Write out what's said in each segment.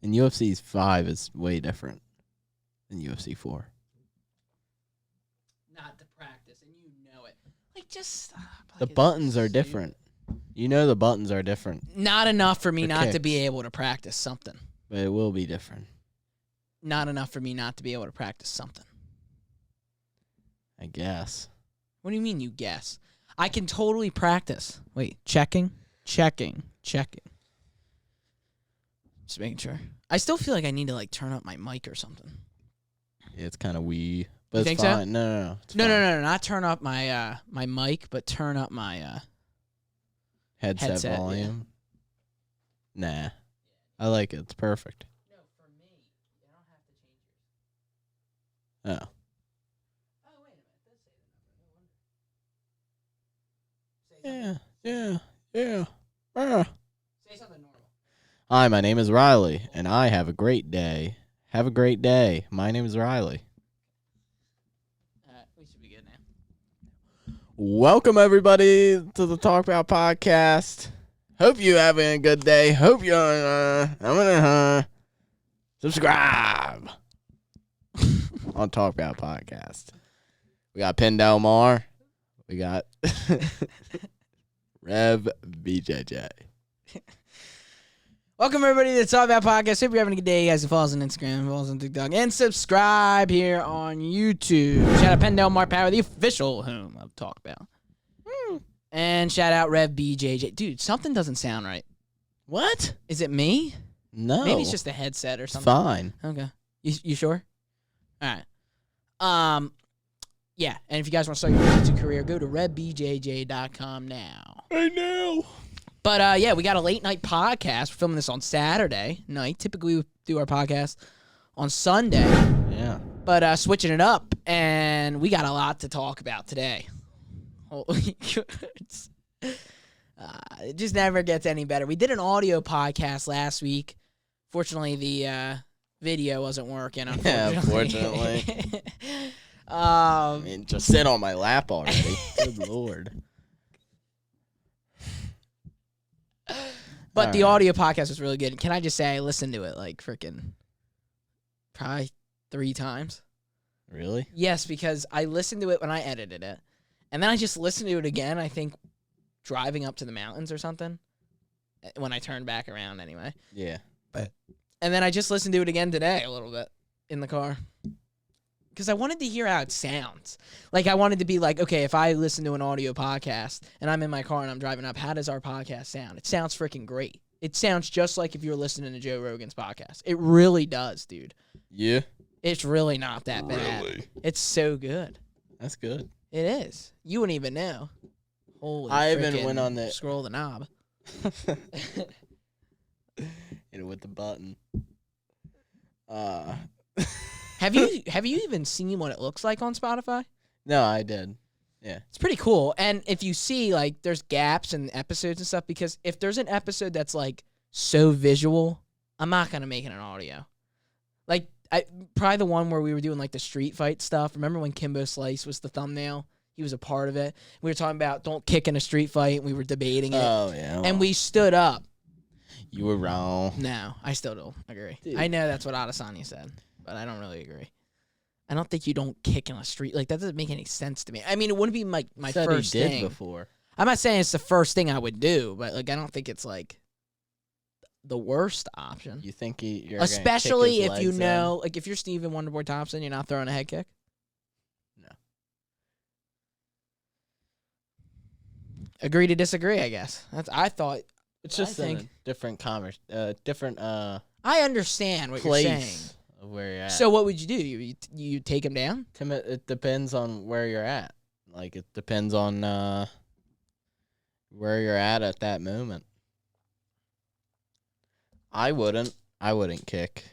And UFC 5 is way different than UFC 4. Not to practice, and you know it. Like, just stop. The buttons are different. You know the buttons are different. Not enough for me For not to kicks. be able to practice something. But it will be different. Not enough for me not to be able to practice something. I guess. What do you mean you guess? I can totally practice. Wait, checking. Just making sure. I still feel like I need to like turn up my mic or something. Yeah, it's kind of wee. But You it's think so? fine. No. It's No, fine. not turn up my my mic, but turn up my Headset volume. Nah. I like it. It's perfect. No, for me. I don't have to change Oh. Oh, wait a minute. It does say the number. No wonder. Yeah. Say something normal. Hi, my name is Riley, and I have a great day. Have a great day. My name is Riley. We should be good now. Welcome, everybody, to the Talk About Podcast. Hope you having a good day. Hope you're I'm gonna subscribe on Talk About Podcast. We got Penn Del Mar. We got Rev BJJ. Welcome, everybody, to the Talk About Podcast. Hope you're having a good day. You guys can follow us on Instagram, follow us on TikTok, and subscribe here on YouTube. Shout out Penn Del Mar Power, the official home of Talk About. And shout out Rev BJJ. Dude, something doesn't sound right. What? Is it me? No. Maybe it's just a headset or It's something. fine. Okay. You sure? All right. Yeah, and if you guys want to start your jiu-jitsu career, go to revbjj.com now. I know. But, yeah, we got a late-night podcast. We're filming this on Saturday night. Typically, we do our podcast on Sunday. Yeah. But switching it up, and we got a lot to talk about today. Holy goodness. It just never gets any better. We did an audio podcast last week. Fortunately, the video wasn't working, unfortunately. I mean, just sit on my lap already. Good Lord. But All the right. audio podcast was really good. Can I just say I listened to it like freaking probably 3 times? Really? Yes, because I listened to it when I edited it. And then I just listened to it again, I think, driving up to the mountains or something. When I turned back around anyway. Yeah. And then I just listened to it again today a little bit in the car. Because I wanted to hear how it sounds. Like, I wanted to be like, okay, if I listen to an audio podcast and I'm in my car and I'm driving up, how does our podcast sound? It sounds freaking great. It sounds just like if you're listening to Joe Rogan's podcast. It really does, dude. Yeah. It's really not that bad. Really? It's so good. That's good. It is. You wouldn't even know. Holy I even frickin' went on the- scroll the knob. Hit it with the button. Have you even seen what it looks like on Spotify? No, I did. Yeah. It's pretty cool. And if you see, like, there's gaps in episodes and stuff, because if there's an episode that's, like, so visual, I'm not going to make it an audio. Like, probably the one where we were doing, like, the street fight stuff. Remember when Kimbo Slice was the thumbnail? He was a part of it. We were talking about don't kick in a street fight, and we were debating it. Oh, yeah. And we stood up. You were wrong. No, I still don't agree. Dude. I know that's what Adesanya said, but I don't really agree. I don't think you don't kick in a street. Like, that doesn't make any sense to me. I mean, it wouldn't be my Said first he did thing. before. I'm not saying it's the first thing I would do, but, like, I don't think it's, like, the worst option. You think you're Especially gonna kick if you his legs know, like, if you're Stephen Wonderboy Thompson, you're not throwing a head kick? No. Agree to disagree, I guess. I thought. It's just I a think. different different I understand what place you're saying. of where you're at. So what would you do? You take him down? It depends on where you're at. Like, it depends on where you're at that moment. I wouldn't kick.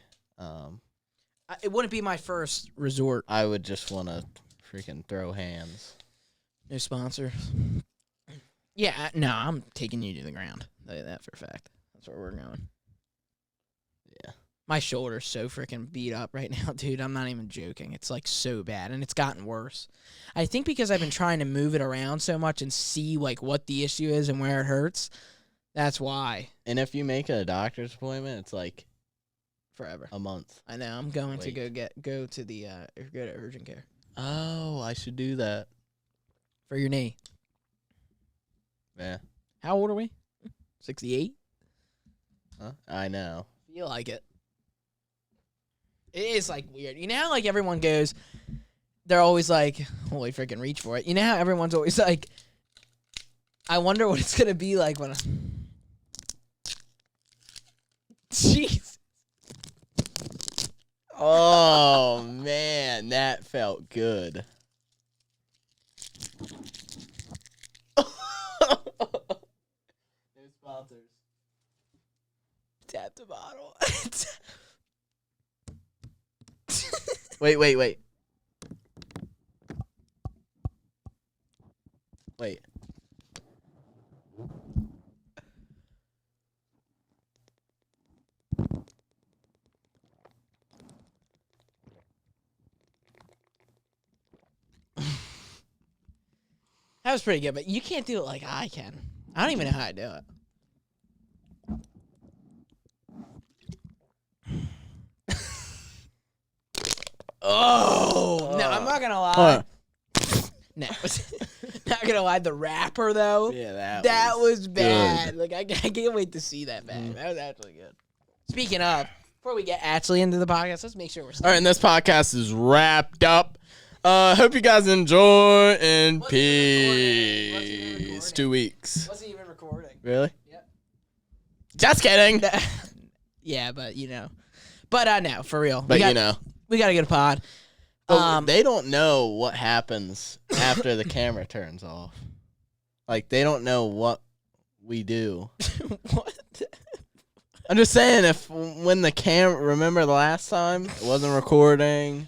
It wouldn't be my first resort. I would just want to freaking throw hands. No sponsors. Yeah, no, I'm taking you to the ground. I'll tell you that for a fact. That's where we're going. Yeah. My shoulder's so freaking beat up right now, dude. I'm not even joking. It's, like, so bad, and it's gotten worse. I think because I've been trying to move it around so much and see, like, what the issue is and where it hurts. That's why. And if you make a doctor's appointment, it's like forever. A month. I know. I'm going to Wait. go to urgent care Oh, I should do that. for your knee. Yeah. How old are we? 68. Huh? I know. Feel like it. It is like weird. You know how like everyone goes, they're always like, holy freaking reach for it. You know how everyone's always like, I wonder what it's gonna be like when jeez. Oh man, that felt good. No sponsors. Tap the bottle. Wait. Wait. That was pretty good, but you can't do it like I can. I don't even know how I do it. Oh no, I'm not gonna lie. No, not gonna lie. The rapper though, Yeah, that was bad. good. Like I can't wait to see that back. That was actually good. Speaking of, before we get actually into the podcast, let's make sure we're. All right, and this podcast is wrapped up. Hope you guys enjoy and Wasn't even recording. peace. 2 weeks. Wasn't even recording. Really? Yep. Just kidding. Yeah, but you know, but no, for real. But we got a good pod. But they don't know what happens after the camera turns off. Like they don't know what we do. What? I'm just saying, if when the camera, remember the last time it wasn't recording,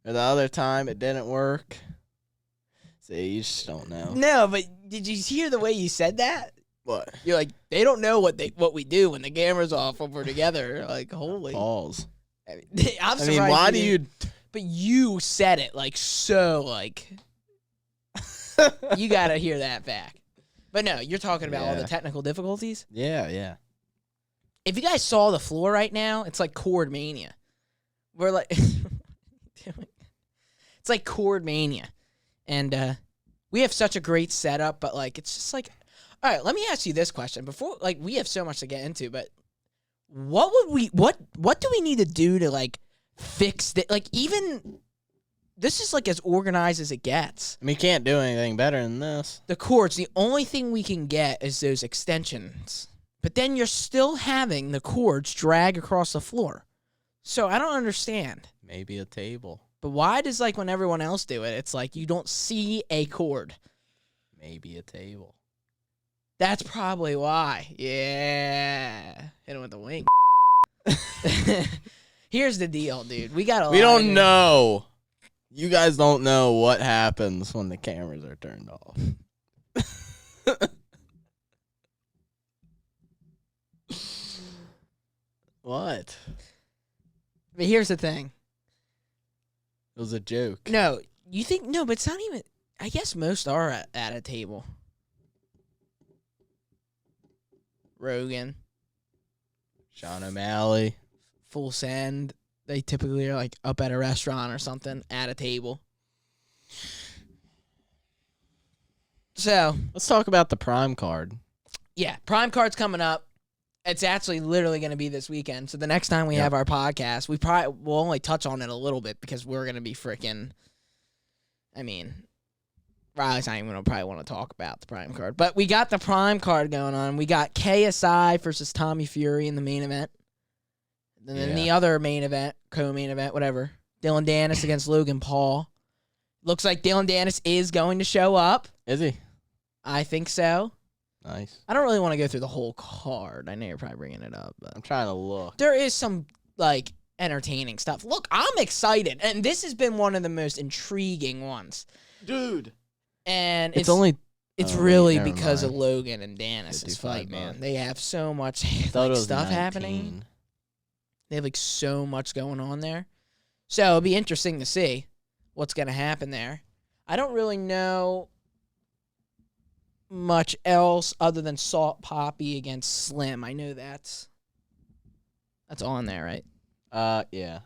or the other time it didn't work. See, you just don't know. No, but did you hear the way you said that? What? You're like, they don't know what we do when the camera's off when we're together. Like, holy. Balls. I'm I surprised. mean, why do you? But you said it like so, like. You gotta hear that back. But no, you're talking about all the Yeah. technical difficulties. Yeah. If you guys saw the floor right now, it's like Chord Mania. We're like, it's like Chord Mania, and we have such a great setup. But like, it's just like, all right. Let me ask you this question before. Like, we have so much to get into, but what do we need to do to like fix that? Like, even this is like as organized as it gets. I mean, you can't do anything better than this. The cords. The only thing we can get is those extensions. But then you're still having the cords drag across the floor. So I don't understand. Maybe a table. But why does, like, when everyone else do it, it's like you don't see a cord? Maybe a table. That's probably why. Yeah. Hit him with the wing. Here's the deal, dude. We don't know. You guys don't know what happens when the cameras are turned off. What? But here's the thing. It was a joke. No, you think, no, but it's not even, I guess most are at a table. Rogan. Sean O'Malley. Full Send. They typically are like up at a restaurant or something at a table. So Let's talk about the Prime card. yeah, Prime Card's coming up. It's actually literally going to be this weekend. So the next time we have our podcast, we'll only touch on it a little bit because we're going to be freaking. I mean, Riley's not even going to probably want to talk about the Prime Card, but we got the Prime Card going on. We got KSI versus Tommy Fury in the main event. And then the other main event, co-main event, whatever. Dylan Dennis against Logan Paul. Looks like Dylan Dennis is going to show up. Is he? I think so. Nice. I don't really want to go through the whole card. I know you're probably bringing it up, but I'm trying to look. there is some like entertaining stuff. Look, I'm excited, and this has been one of the most intriguing ones. Dude. And It's only... it's oh, really wait, never because mind. of Logan and Dennis's 55 fight, man. bucks. They have so much Thought it like, was stuff 19. happening. They have like so much going on there. So it'll be interesting to see what's going to happen there. I don't really know much else other than Salt Poppy against Slim. I know that's on there, right? Yeah.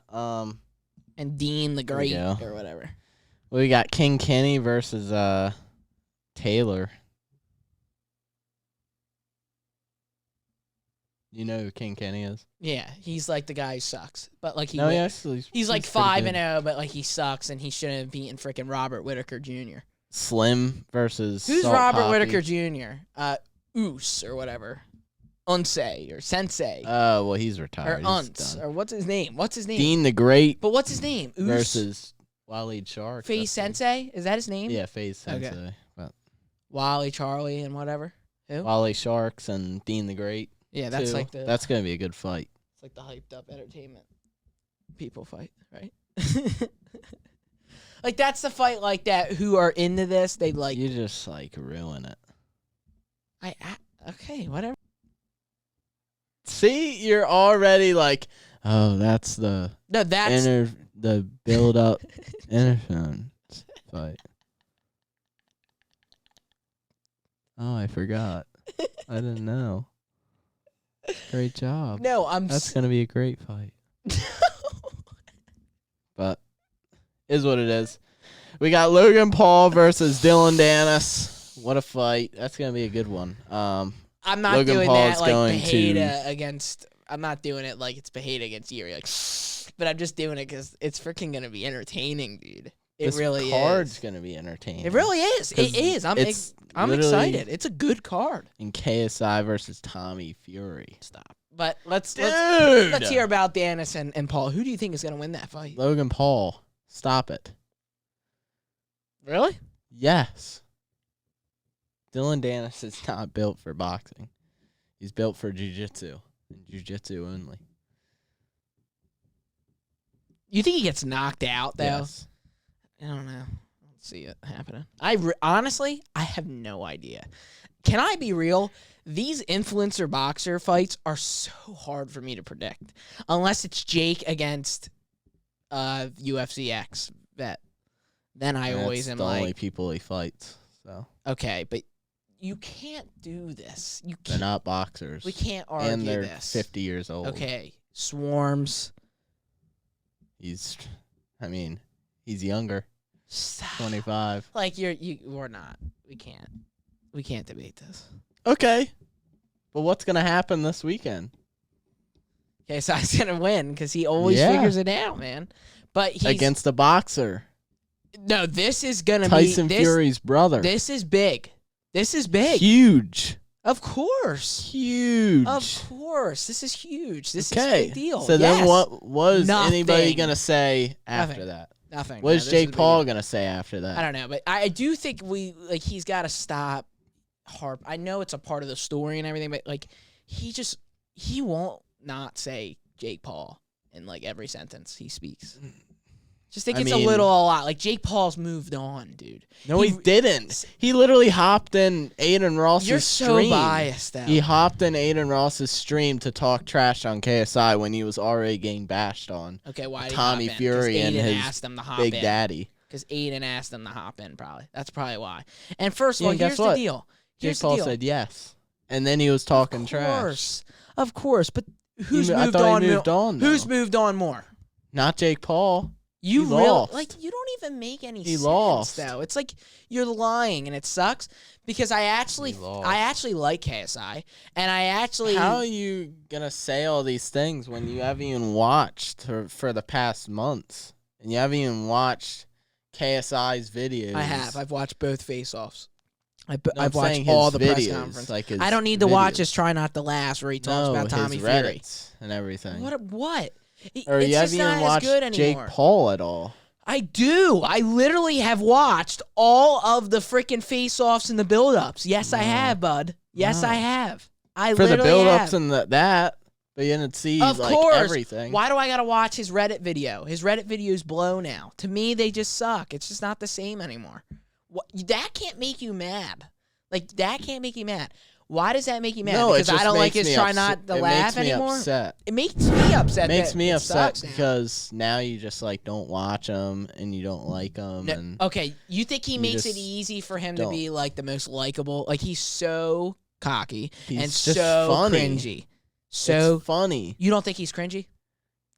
And Dean the There we Great go. or whatever. We got King Kenny versus Taylor. You know who King Kenny is? Yeah, he's like the guy who sucks, but like No, actually, he's like pretty 5-0, but like he sucks, and he shouldn't have beaten freaking Robert Whitaker Jr. Slim versus Who's Salt Robert Poppy. Whitaker Jr.? Oos or whatever, Unsay or Sensei Well, he's or retired. He's Unts done. or what's his name? What's his name? Dean the Great But what's his name? Oos versus Waleed Shark. Face Sensei? Is that his name? Yeah, Face Okay. Sensei. But Wally, Charlie, and whatever. Who? Wale Sharks and Dean the Great. Yeah, that's too. like the That's gonna be a good fight. it's like the hyped up entertainment people fight, right? Like that's the fight like that. Who are into this? They like. You just like ruin it. Okay, whatever. See, you're already like, oh, that's the No, that's the build up interference fight. Oh, I forgot. I didn't know. Great job. no. That's gonna be a great fight. But is what it is. We got Logan Paul versus Dylan Dennis. What a fight! That's gonna be a good one. I'm not Logan doing Paul's that like going Beheda against. I'm not doing it like it's Beheda against Yuri. Like, but I'm just doing it because it's freaking gonna be entertaining, dude. It This really card's is. gonna be entertaining. It really is. It 'Cause is. I'm it's literally- excited. It's a good card. in KSI versus Tommy Fury. Stop. But let's Dude! let's hear about Dennis and Paul. Who do you think is gonna win that fight? Logan Paul. Stop it. Really? Yes. Dylan Dennis is not built for boxing. He's built for jiu-jitsu. And jiu-jitsu only. You think he gets knocked out though? Yes. I don't know. I don't see it happening. Honestly, I have no idea. Can I be real? These influencer boxer fights are so hard for me to predict. Unless it's Jake against UFC X vet. Then I always am the like, only people he fights. So okay, but you can't do this. You they're can't. not boxers. We can't argue and they're this. 50 years old. Okay, Swarms. He's younger. Stop. 25. Like we're not. We can't debate this. Okay. But what's going to happen this weekend? Okay, so he's gonna win because he always Yeah. figures it out, man. But he's Against a boxer. no. This is gonna Tyson be Fury's brother. This is big. This is big. Huge. Of course. Huge. Of course. This is huge. This is a Okay. big deal. So then Yes. what was anybody Nothing. going to say after Nothing. that? Nothing. What No, is this Jake a big Paul deal. going to say after that? I don't know, but I do think he's got to stop. I know it's a part of the story and everything, but like he won't not say Jake Paul in like every sentence he speaks. Just think I it's mean- a lot. Like Jake Paul's moved on, dude. No, he didn't. He literally hopped in Aiden Ross's You're stream. so biased, though. He hopped in Aiden Ross's stream to talk trash on KSI when he was already getting bashed on. Okay, why did Tommy he hop in? Fury 'Cause and Aiden his asked him to hop Big in. Daddy. Because Aiden asked him to hop in, probably. That's probably why. And first of Yeah, all, and guess here's the what? deal. Jake Here's the Paul deal. said yes. And then he was talking trash. Of course. But who's I moved thought on? he moved on, Who's though. moved on more? Not Jake Paul. You He really lost. like you don't even make any He sense lost. though. It's like you're lying and it sucks because I actually He lost. like KSI and I actually How are you going to say all these things when you haven't even watched for the past months? And you haven't even watched KSI's videos. I have. I've watched both face-offs. No, I've I'm watched saying all his the press videos, conference. like his I don't need to watch videos. his Try Not to Last where he talks No, about Tommy his Fury. Reddits and everything. What? Or It's you just haven't not even as watched good Jake anymore. Paul at all. I do. I literally have watched all of the freaking face-offs and the build-ups. Yes, I No. have, bud. Yes, No. I have. I For the literally build-ups have. and that, but you didn't see Of like course. everything. Why do I gotta watch his Reddit video? His Reddit videos blow now. To me, they just suck. It's just not the same anymore. That can't make you mad. Like that can't make you mad. Why does that make you mad? No, because it just I don't like makes his me Try upset. Not to It Laugh makes me anymore. upset. It makes me upset. It makes that me it upset sucks now. because now you just like don't watch them and you don't like them. No, and okay, you think he you makes it just easy for him to don't. be like the most likable? Like he's so cocky He's and just so funny. cringy. So it's funny. you don't think he's cringy?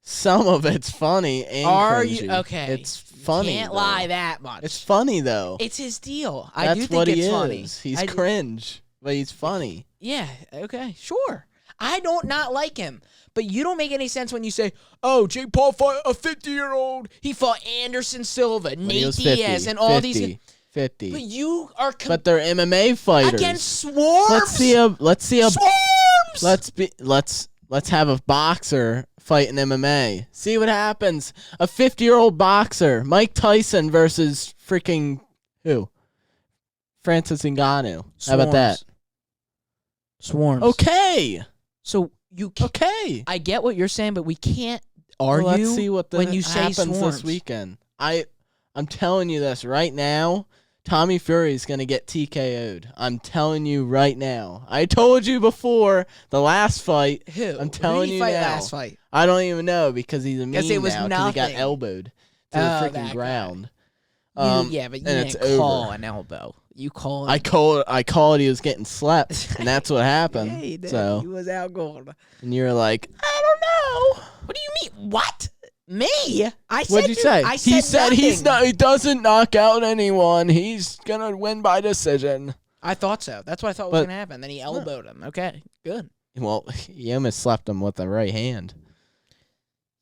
Some of it's funny and Are cringy. you okay? It's funny. Can't though. lie that much. It's funny though. It's his deal. That's I do think what it's he funny. is. He's cringe, but he's funny. Yeah. Okay. Sure. I don't not like him, but you don't make any sense when you say, "Oh, Jake Paul fought a 50-year-old. He fought Anderson Silva, When he Nate was Diaz, 50, and all 50, these." 50. But you are But they're MMA fighters. against Swarms. Let's see a Swarms. let's have a boxer fight in MMA. See what happens. A 50-year-old boxer, Mike Tyson versus freaking who? Francis Ngannou. How about that? Swarms. Okay. So you can't. Okay. I get what you're saying, but we can't Well, argue let's see what when you say happens Swarms. this weekend. I'm telling you this right now. Tommy Fury's going to get TKO'd. I'm telling you right now. I told you before the last fight. Who? I'm telling Who you did he fight now. last fight? I don't even know because he's a meme it was now because he got nothing. elbowed to Oh, the that freaking guy. ground. Yeah, but you and it's didn't call over. an elbow. You called. I called he was getting slept, and that's what happened. Yeah, he did. So, He was out cold. and you're like, I don't know. What do you mean? What? Me? I said. What'd you say? I He said he's nothing. not. He doesn't knock out anyone. He's gonna win by decision. I thought so. That's what I thought was But- gonna happen. Then he elbowed him. Okay, good. Well, he almost slapped him with the right hand.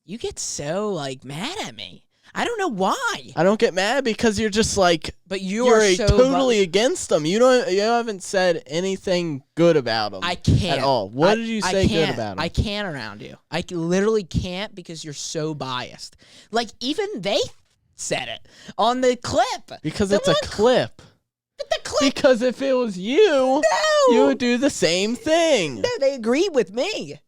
You get so mad at me. I don't know why. I don't get mad because you're just like But you you're are so totally against him. You haven't said anything good about him. I can't at all. What did you say good about him? I can't around you. I literally can't because you're so biased. Like even they said it on the clip. Because it's a clip. But the clip. Because if it was you, No. you would do the same thing. No, they agreed with me.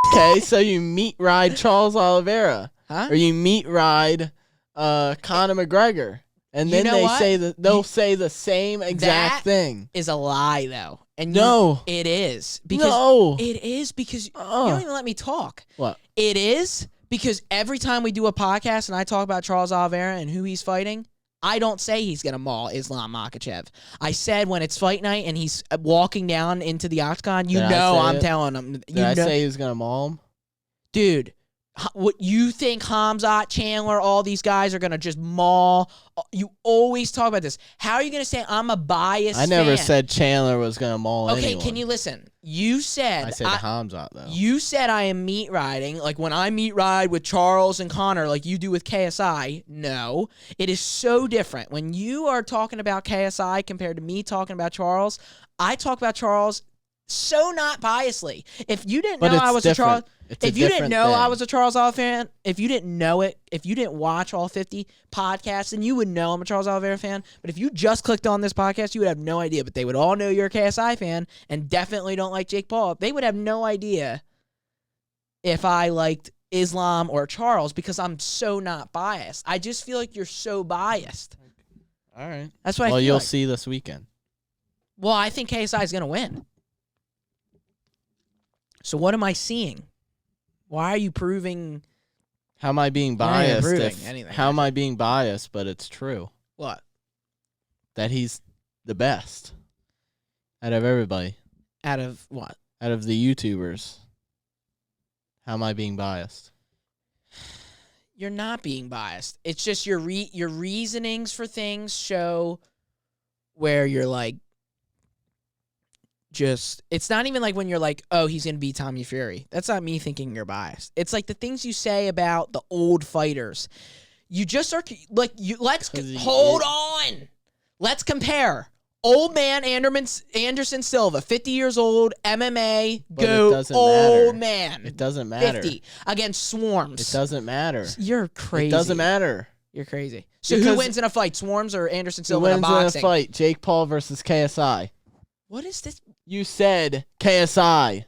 Okay, so you meat ride Charles Oliveira, Huh? or you meat ride Conor McGregor, and You then know they what? say they'll say the same exact That thing. Is a lie though. And No. it is because No. it is because you don't even let me talk. What? It is because every time we do a podcast and I talk about Charles Oliveira and who he's fighting, I don't say he's going to maul Islam Makhachev. I said when it's fight night and he's walking down into the octagon, Did I say I'm it? telling him. Did I say he was gonna maul him? Dude, what you think Hamzat, Chandler, all these guys are going to just maul? You always talk about this. How are you going to say I'm a biased I never fan? said Chandler was gonna maul Okay, anyone. can you listen? You said I said Hamzat though. You said I am meat riding, like when I meat ride with Charles and Conor, like you do with KSI. No, it is so different. When you are talking about KSI compared to me talking about Charles, I talk about Charles so not biasly. If you didn't But know it's I was a different. Charles, It's a if you didn't different know I thing. was a Charles Oliveira fan, if you didn't know it, if you didn't watch all 50 podcasts, then you would know I'm a Charles Oliveira fan. But if you just clicked on this podcast, you would have no idea. But they would all know you're a KSI fan and definitely don't like Jake Paul. They would have no idea if I liked Islam or Charles because I'm so not biased. I just feel like you're so biased. All right. That's what I Well, feel you'll like. see this weekend. Well, I think KSI is going to win. So what am I seeing? Why are you proving How am I being You're not even biased? proving If, anything. how am I being biased? But it's true what? that he's the best out of everybody, Out of what? out of the YouTubers. How am I being biased? You're not being biased. It's just your reasonings for things show where you're like, just, it's not even like when you're like, oh, he's going to beat Tommy Fury. That's not me thinking you're biased. It's like the things you say about the old fighters. You just are like, hold on. Let's compare. Old man Anderson Silva, 50 years old, MMA, But it go doesn't old matter. man. It doesn't matter. 50 against Swarms. It doesn't matter. You're crazy. It doesn't matter. You're crazy. So who Because- wins in a fight, Swarms or Anderson Who Silva in a wins in a boxing? fight? Jake Paul versus KSI. What is this? You said KSI.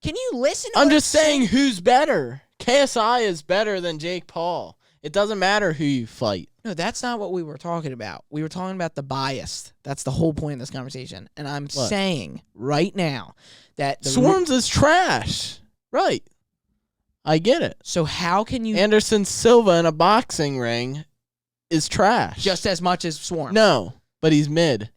Can you listen to I'm what just I'm saying who's better. KSI is better than Jake Paul. It doesn't matter who you fight. No, that's not what we were talking about. We were talking about the bias. That's the whole point of this conversation. And I'm saying right now that Swarms is trash. Right. I get it. So how can you Anderson Silva in a boxing ring is trash. just as much as Swarms? No, but he's mid.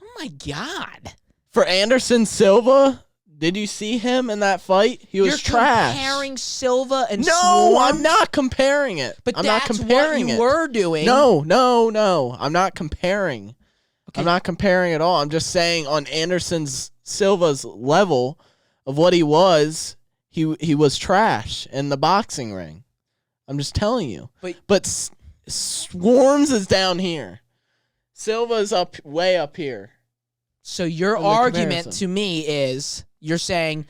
Oh my God. For Anderson Silva, Did you see him in that fight? He was You're trash. comparing Silva and No, Swarms? I'm not comparing it. But I'm that's not comparing what you it. were doing. No. I'm not comparing. Okay. I'm not comparing at all. I'm just saying on Silva's level of what he was trash in the boxing ring. I'm just telling you. But Swarms is down here. Silva's way up here. So your argument to me is you're saying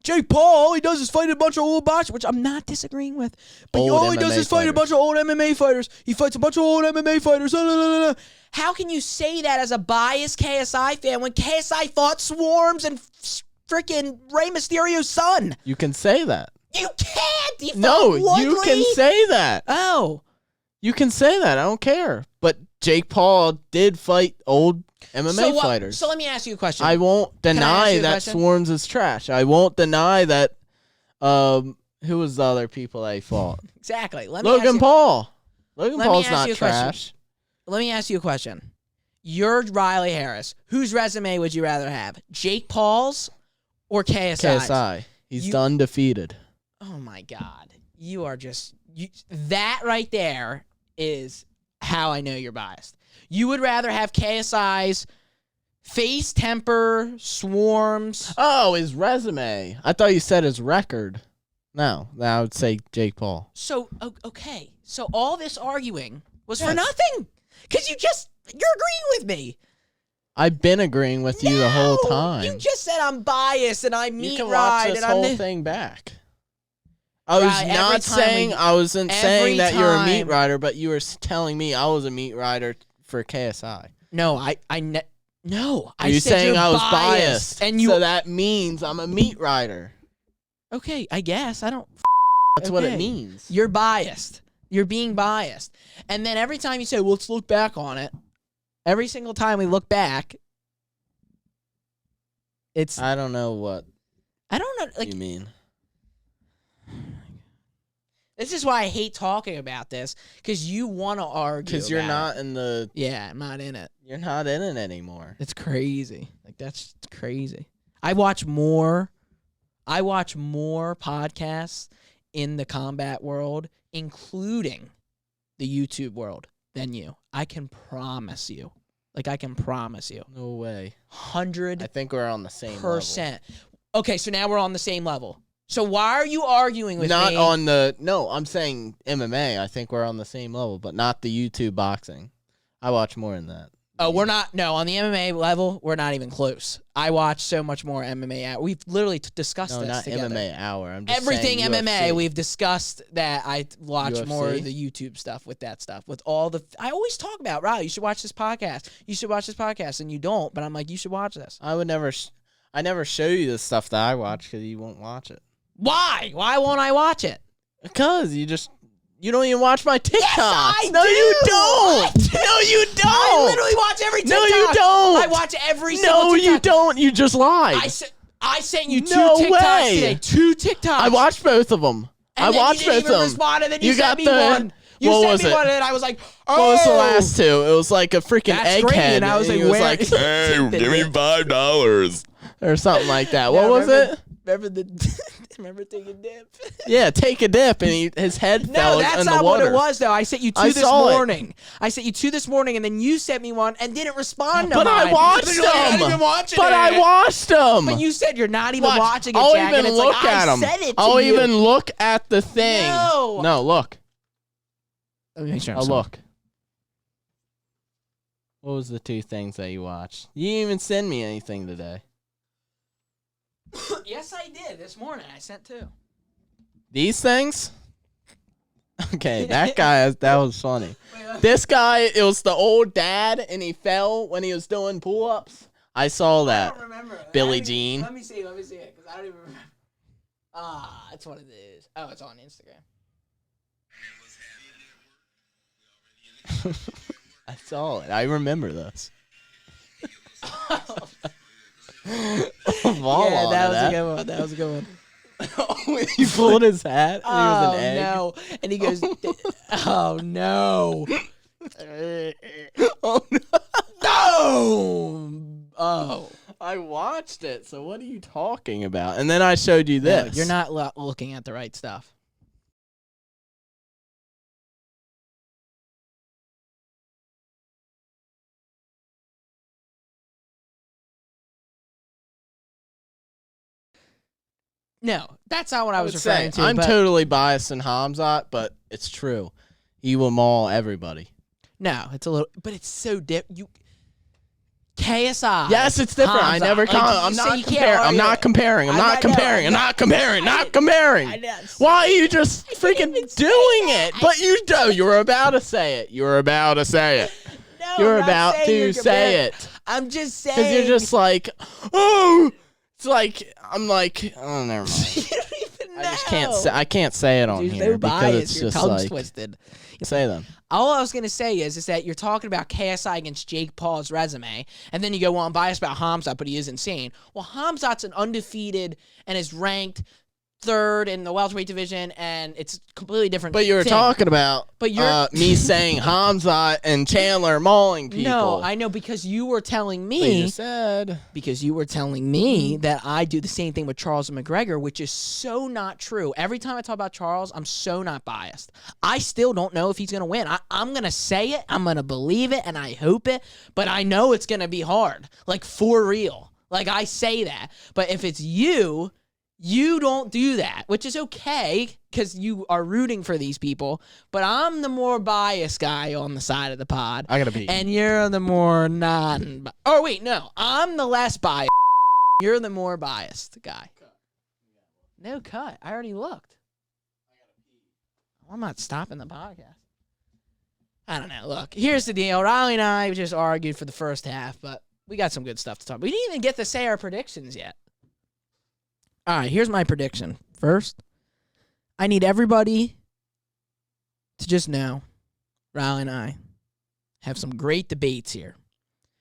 Jake Paul, all he does is fight a bunch of old boxers, which I'm not disagreeing with. But all he does is fight a bunch of old MMA fighters. He fights a bunch of old MMA fighters. How can you say that as a biased KSI fan when KSI fought Swarms and freaking Rey Mysterio's son? You can say that. You can't. He No, fought you can say that. Oh. You can say that. I don't care. But Jake Paul did fight old MMA fighters. So let me ask you a question. I won't deny that Swarms is trash. I won't deny that. Who was the other people they fought? Exactly. Logan Paul. Logan Paul's not trash. Let me ask you a question. You're Riley Harris. Whose resume would you rather have? Jake Paul's or KSI's? KSI. He's undefeated. Oh my God. You are just that right there is how I know you're biased. You would rather have KSI's face, temper, Swarms. Oh, his resume. I thought you said his record. No, I would say Jake Paul. So, okay. So all this arguing was for nothing. Because you're agreeing with me. I've been agreeing with you the whole time. You just said I'm biased and I meat You can ride. watch this whole thing back. I wasn't saying that you're a meat rider, but you were telling me I was a meat rider for KSI. No, I You're said saying you're I was biased, and so that means I'm a meat rider. Okay, I guess I don't. That's what it means. You're biased. You're being biased, and then every time you say, "Well, let's look back on it," every single time we look back, it's. I don't know what. I don't know. Like you mean. This is why I hate talking about this, because you want to argue. Because you're not in the. Yeah, I'm not in it. You're not in it anymore. It's crazy. Like that's crazy. I watch more podcasts in the combat world, including the YouTube world, than you. I can promise you. No way. 100%. I think we're on the same level. Okay, so now we're on the same level. So why are you arguing with me? Not on the... No, I'm saying MMA. I think we're on the same level, but not the YouTube boxing. I watch more than that. Oh, we're not... No, on the MMA level, we're not even close. I watch so much more MMA. We've literally discussed this together. No, not MMA hour. I'm just everything saying MMA, UFC. We've discussed that I watch UFC? more of the YouTube stuff with that stuff. With all the... I always talk about, Riley, you should watch this podcast. You should watch this podcast, and you don't, but I'm like, you should watch this. I would never... I never show you the stuff that I watch because you won't watch it. Why? Why won't I watch it? Because you don't even watch my TikToks. Yes, I no, do. you don't. What? No, you don't. I literally watch every TikTok. No, you don't. I watch every single No, TikTok. you don't. You just lied. I sent you two No TikToks way. today. 2 TikToks. I watched both of them. And I then watched you didn't both even of them. respond, and then you sent got me the one. You what sent was me it? one, and I was like, oh. What was the last two? It was like a freaking That's egghead. great, and I was like, he was where- like, Hey, give me $5. or something like that. What was it? Remember taking a dip? Yeah, take a dip, and his head fell No, that's in the not water. what it was, though. I sent you 2 I this saw it. morning. I sent you 2 this morning, and then you sent me one and didn't respond to But mine. I watched You're like, I'm them. not even watching But it. I watched them. But you said you're not even Watch. watching it, I'll Jack, and even it's look like, at I them. said it to I'll you. even look at the thing. No, look. Let me make sure. I'll look. What was the 2 things that you watched? You didn't even send me anything today. Yes, I did. This morning, I sent 2. These things? Okay, that was funny. This guy, it was the old dad, and he fell when he was doing pull-ups. I saw that. I don't remember. Billie Jean. Let me see it, because I don't even remember. That's what it is. Oh, it's on Instagram. I saw it. I remember this. That was a good one. He pulled his hat. And he was an egg. No. And he goes, oh, no. Oh no! No! Oh. I watched it. So what are you talking about? And then I showed you No, this. you're not looking at the right stuff. No, that's not what I was referring to. I'm but totally biased in Hamzat, but it's true. He will maul everybody. no, it's a little, but it's so you KSI. Yes, it's different. I Hamzat. never. Like, I'm you say not you can't comparing. I'm argue not it. comparing. I'm not comparing. I'm not comparing. Not comparing. Why are you just freaking doing it? But you do. You were about to say it. You were about to say it. No, You're I'm not about saying to you're say comparing. it. I'm just saying. Because you're just like, oh. It's like I'm like, oh, never mind. You don't even know. I just can't say. I can't say it on There's here no because bias. it's Your just tongue's like. twisted. Say them. All I was going to say is that you're talking about KSI against Jake Paul's resume, and then you go, well, I'm biased about Hamzat, but he is insane. Well, Hamzat's an undefeated and is ranked third in the welterweight division, and it's completely different. But you were thing. talking about me saying Hamzat and Chandler mauling people. No, I know because you were telling But you me just said. that I do the same thing with Charles and McGregor, which is so not true. Every time I talk about Charles, I'm so not biased. I still don't know if he's going to win. I'm going to say it, I'm going to believe it, and I hope it, but I know it's going to be hard. Like, for real. Like, I say that. But if it's you don't do that, which is okay because you are rooting for these people. But I'm the more biased guy on the side of the pod. I gotta pee. And you're the more non. Oh, wait, no. I'm the less biased. You're the more biased guy. No cut. I already looked. Well, I'm not stopping the podcast. I don't know. Look, here's the deal. Riley and I just argued for the first half, but we got some good stuff to talk about. We didn't even get to say our predictions yet. All right, here's my prediction. First, I need everybody to just know Riley and I have some great debates here.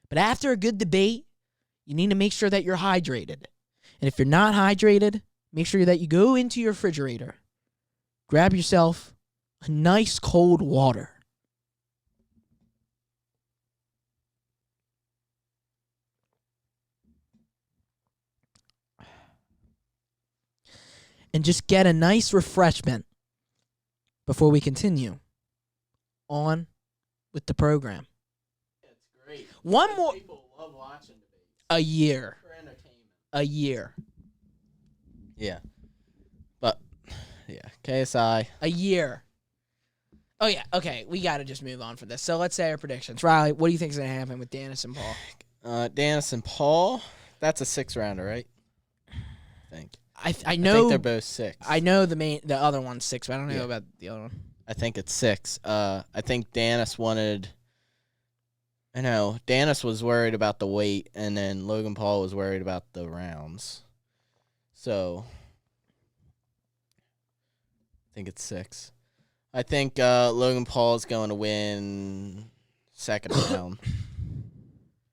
But after a good debate, you need to make sure that you're hydrated. And if you're not hydrated, make sure that you go into your refrigerator, grab yourself a nice cold water. And just get a nice refreshment before we continue on with the program. It's great. One more. People love watching debates. A year. For entertainment. A year. Yeah. But, yeah. KSI. A year. Oh, yeah. Okay. We got to just move on for this. So let's say our predictions. Riley, what do you think is going to happen with Dennis and Paul? Dennis and Paul. That's a 6-rounder, right? I think. I know. I think they're both 6. I know the other one's 6, but I don't know about the other one. I think it's 6. I think Dennis wanted. I know Dennis was worried about the weight, and then Logan Paul was worried about the rounds. So I think it's 6. I think Logan Paul is going to win second round.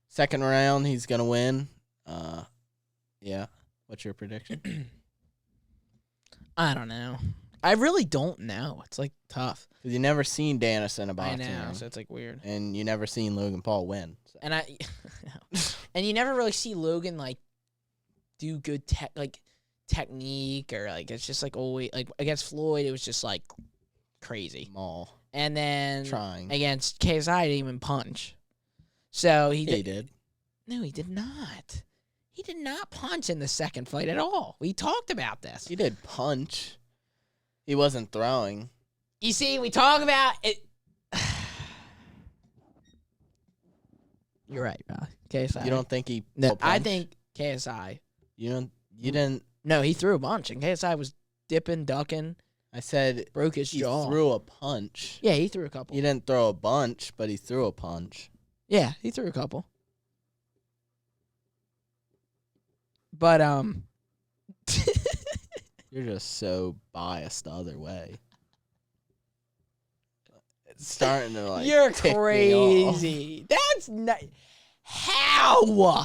Second round, he's going to win. Yeah. What's your prediction? I don't know. I really don't know. It's like tough. Because you never seen Dennis in a I boxing know, ring, so it's like weird. and you never seen Logan Paul win. So. And and you never really see Logan like do good technique or like it's just like always like against Floyd it was just like crazy. Maul. And then Trying. against KSI he didn't even punch. So He did. No, he did not. He did not punch in the second fight at all. We talked about this. He did punch. He wasn't throwing. You see, we talk about it. You're right, bro. KSI. You don't think he? No, pulled I punch? think KSI. You don't. You didn't. No, he threw a bunch, and KSI was dipping, ducking, I said broke his he jaw. threw a punch. Yeah, he threw a couple. He didn't throw a bunch, but he threw a punch. Yeah, he threw a couple. But You're just so biased the other way. It's starting to like. you're tick me off. crazy. That's not how.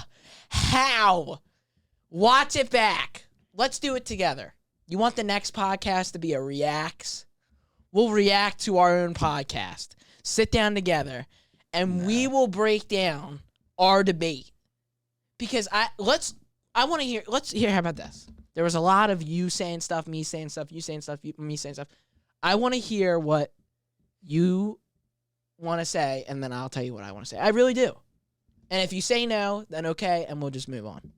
Watch it back. Let's do it together. You want the next podcast to be a reacts? We'll react to our own podcast. Sit down together, and we will break down our debate. because I want to hear. Let's hear. How about this? There was a lot of you saying stuff, me saying stuff, you saying stuff, me saying stuff. I want to hear what you want to say, and then I'll tell you what I want to say. I really do. And if you say no, then okay, and we'll just move on.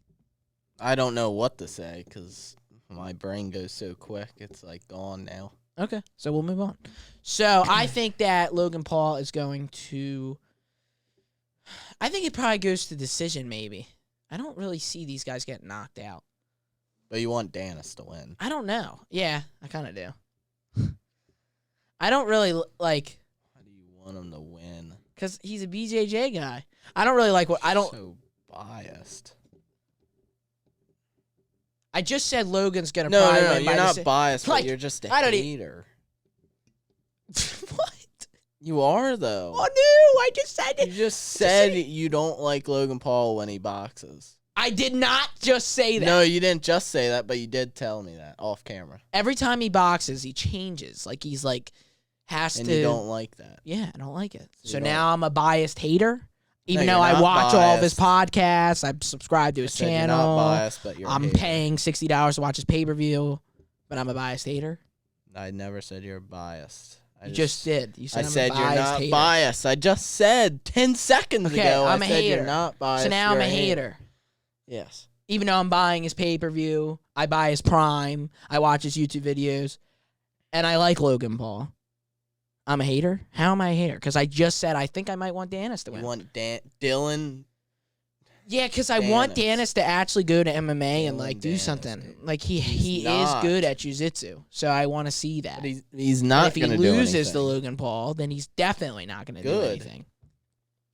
I don't know what to say because my brain goes so quick. It's like gone now. Okay, so we'll move on. So I think that Logan Paul is going to... I think it probably goes to decision, maybe. I don't really see these guys getting knocked out. But you want Danis to win. I don't know. Yeah, I kind of do. I don't really like... Why do you want him to win? Because he's a BJJ guy. I don't really like what... I don't... So biased. I just said Logan's going to probably win. You're not biased, Like, but you're just a I don't hater. What? You are, though. Oh, no, I just said it. You just said you don't like Logan Paul when he boxes. I did not just say that. No, you didn't just say that, but you did tell me that off camera. Every time he boxes, he changes. Like, he's like, And you don't like that. Yeah, I don't like it. You So don't- now I'm a biased hater. Even No, though you're I not watch all of his biased. podcasts, I'm subscribed to his Said you're channel. not biased, but you're a I'm hater. paying $60 to watch his pay-per-view, but I'm a biased hater. I never said you're biased. You just did. You said I I'm said a you're biased not hater. biased. I just said 10 seconds Okay, ago I'm I a said hater. you're not biased. So now I'm you're a hater. Yes. Even though I'm buying his pay-per-view, I buy his Prime, I watch his YouTube videos, and I like Logan Paul. I'm a hater? How am I a hater? Because I just said I think I might want Danis to win. You want Dylan? Yeah, because I want Danis. Danis to actually go to MMA and Dylan like do Danis, something. dude. Like he He's is not. good at Jiu Jitsu, so I want to see that. But he's And not if he going to do loses to anything. Logan Paul, then he's definitely not going to do Good. anything.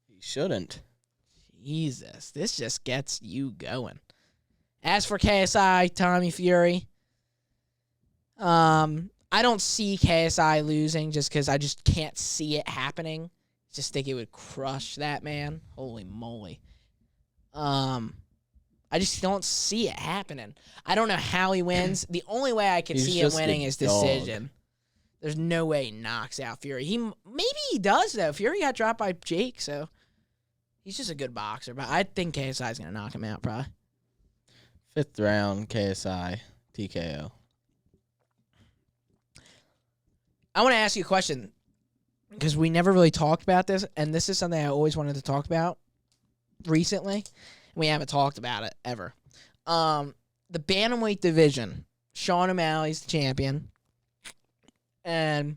He shouldn't. Jesus, this just gets you going. As for KSI, Tommy Fury, I don't see KSI losing just because I just can't see it happening. Just think it would crush that man. Holy moly. I just don't see it happening. I don't know how he wins. The only way I can He's see him just a winning is dog. decision. There's no way he knocks out Fury. Maybe he does though. Fury got dropped by Jake, so he's just a good boxer. But I think KSI is gonna knock him out, probably. 5th round, KSI, TKO. I want to ask you a question because we never really talked about this, and this is something I always wanted to talk about recently. We haven't talked about it ever. The bantamweight division. Sean O'Malley's the champion, and